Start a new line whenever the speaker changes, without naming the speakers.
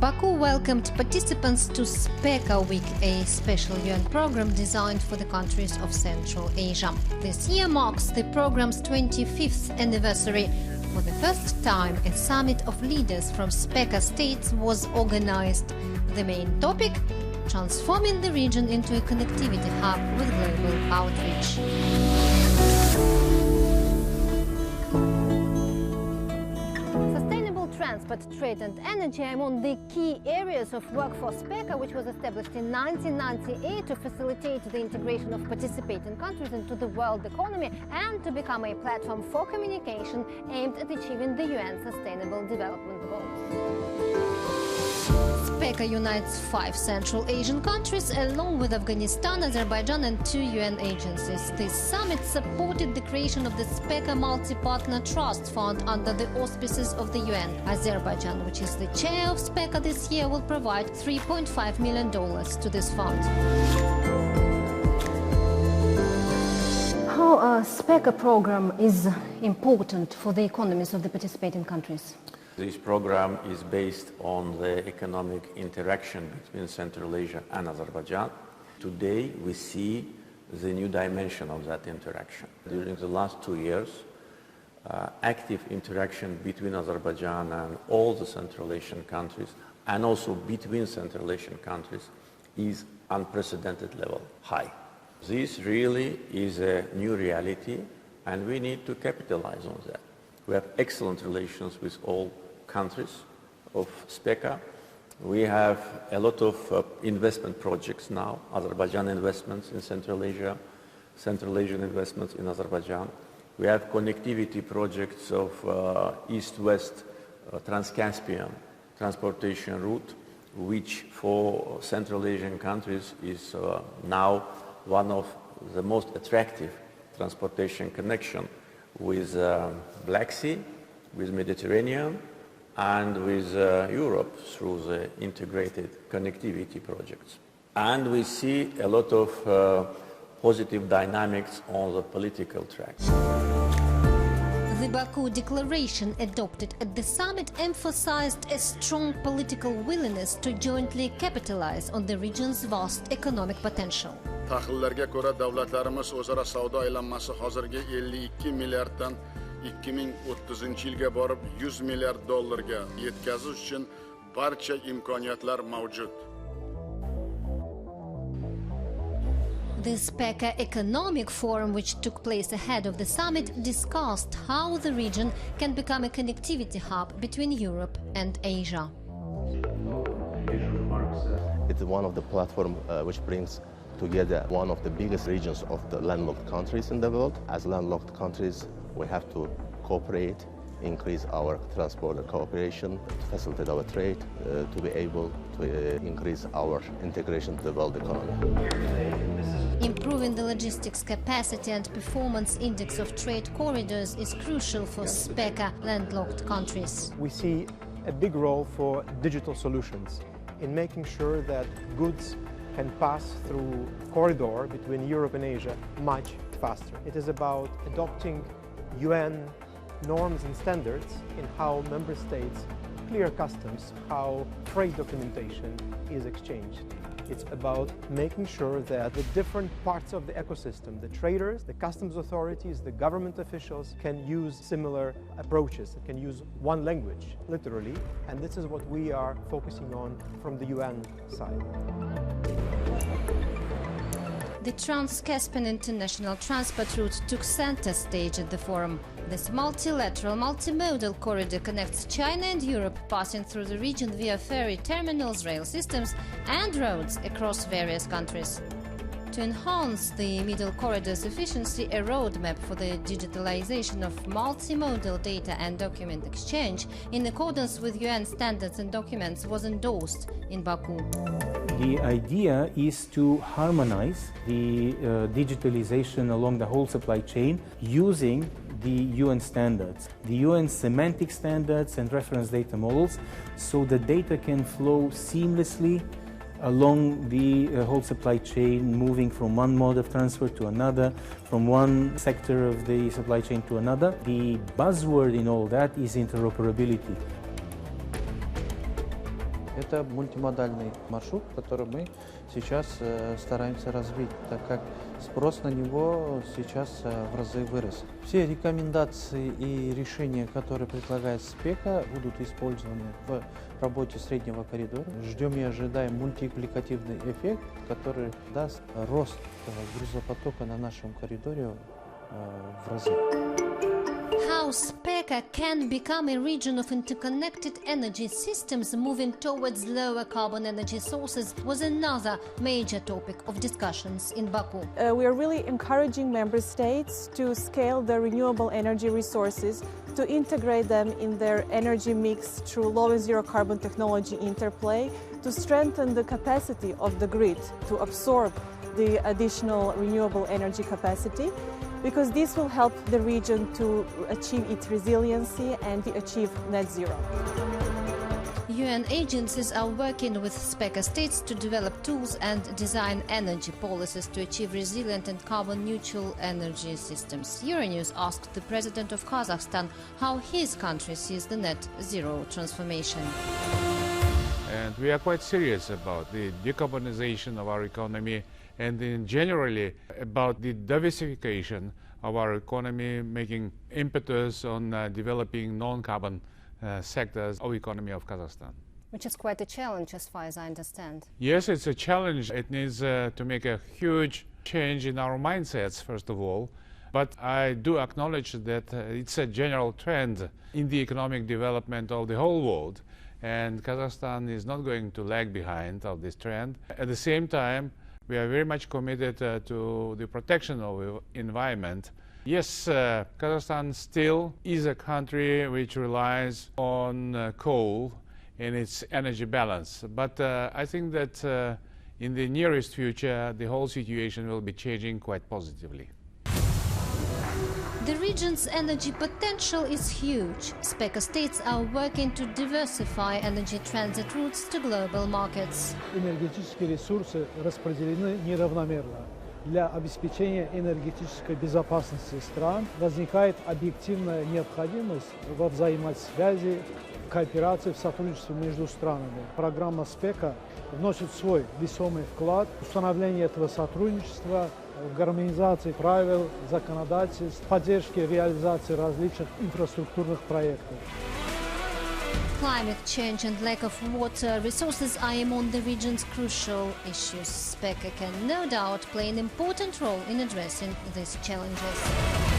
Baku welcomed participants to SPECA Week, a special UN program designed for the countries of Central Asia. This year marks the program's 25th anniversary. For the first time, a summit of leaders from SPECA states was organized. The main topic: transforming the region into a connectivity hub with global outreach. Transport, trade and energy are among the key areas of work for SPECA, which was established in 1998 to facilitate the integration of participating countries into the world economy and to become a platform for communication aimed at achieving the UN Sustainable Development Goals. SPECA unites 5 Central Asian countries along with Afghanistan, Azerbaijan and 2 UN agencies. This summit supported the creation of the SPECA Multi-Partner Trust Fund under the auspices of the UN. Azerbaijan, which is the chair of SPECA this year, will provide $3.5 million to this fund. How a SPECA program is important for the economies of the participating countries?
This program is based on the economic interaction between Central Asia and Azerbaijan. Today we see the new dimension of that interaction. During the last 2 years, active interaction between Azerbaijan and all the Central Asian countries, and also between Central Asian countries, is unprecedented level high. This really is a new reality, and we need to capitalize on that. We have excellent relations with all countries of SPECA. We have a lot of investment projects now, Azerbaijan investments in Central Asia, Central Asian investments in Azerbaijan. We have connectivity projects of East-West Trans-Caspian transportation route, which for Central Asian countries is now one of the most attractive transportation connection with Black Sea, with Mediterranean, and with Europe through the integrated connectivity projects. And we see a lot of positive dynamics on the political track.
The Baku Declaration adopted at the summit emphasized a strong political willingness to jointly capitalize on the region's vast economic potential.
Tahlillarga ko'ra davlatlarimiz o'zaro savdo aylanmasi hozirgi 52 milliarddan 2030-yilga borib $100 milliard ga yetkazish uchun barcha imkoniyatlar mavjud.
The SPECA Economic Forum, which took place ahead of the summit, discussed how the region can become a connectivity hub between Europe and Asia.
It's one of the platforms which brings together one of the biggest regions of the landlocked countries in the world. As landlocked countries, we have to cooperate, increase our transborder cooperation, facilitate our trade, to be able to increase our integration to the world economy.
Improving the logistics capacity and performance index of trade corridors is crucial for SPECA landlocked countries.
We see a big role for digital solutions in making sure that goods can pass through corridor between Europe and Asia much faster. It is about adopting UN norms and standards in how member states clear customs, how trade documentation is exchanged. It's about making sure that the different parts of the ecosystem, the traders, the customs authorities, the government officials, can use similar approaches, can use one language, literally, and this is what we are focusing on from the UN side.
The Trans-Caspian International Transport Route took center stage at the forum. This multilateral, multimodal corridor connects China and Europe, passing through the region via ferry terminals, rail systems and roads across various countries. To enhance the middle corridor's efficiency, a roadmap for the digitalization of multimodal data and document exchange in accordance with UN standards and documents was endorsed in Baku.
The idea is to harmonize the digitalization along the whole supply chain using the UN standards, the UN semantic standards and reference data models, so the data can flow seamlessly along the whole supply chain, moving from one mode of transfer to another, from one sector of the supply chain to another. The buzzword in all that is interoperability.
Это мультимодальный маршрут, который мы сейчас стараемся развить, так как спрос на него сейчас в разы вырос. Все рекомендации и решения, которые предлагает СПЕКа, будут использованы в работе среднего коридора. Ждем и ожидаем мультипликативный эффект, который даст рост грузопотока на нашем коридоре в разы.
How SPECA can become a region of interconnected energy systems moving towards lower carbon energy sources was another major topic of discussions in Baku.
We are really encouraging member states to scale their renewable energy resources, to integrate them in their energy mix through low and zero carbon technology interplay, to strengthen the capacity of the grid to absorb the additional renewable energy capacity, because this will help the region to achieve its resiliency and to achieve net zero.
UN agencies are working with SPECA states to develop tools and design energy policies to achieve resilient and carbon-neutral energy systems. Euronews asked the president of Kazakhstan how his country sees the net zero transformation.
And we are quite serious about the decarbonization of our economy and in generally about the diversification of our economy, making impetus on developing non-carbon sectors of economy of Kazakhstan.
Which is quite a challenge as far as I understand.
Yes, it's a challenge. It needs to make a huge change in our mindsets, first of all. But I do acknowledge that it's a general trend in the economic development of the whole world. And Kazakhstan is not going to lag behind of this trend. At the same time, we are very much committed to the protection of the environment. Yes, Kazakhstan still is a country which relies on coal in its energy balance. But I think that in the nearest future, the whole situation will be changing quite positively.
The region's energy potential is huge. SPECA states are working to diversify energy transit routes to global markets.
Энергетические ресурсы распределены неравномерно. Для обеспечения энергетической безопасности стран возникает объективная необходимость во взаимосвязи, кооперации, в сотрудничестве между странами. Программа СПЕКа вносит свой весомый вклад в установление этого сотрудничества, в гармонизации правил, законодательств, поддержке реализации различных инфраструктурных проектов.
Climate change and lack of water resources are among the region's crucial issues. SPECA can no doubt play an important role in addressing these challenges.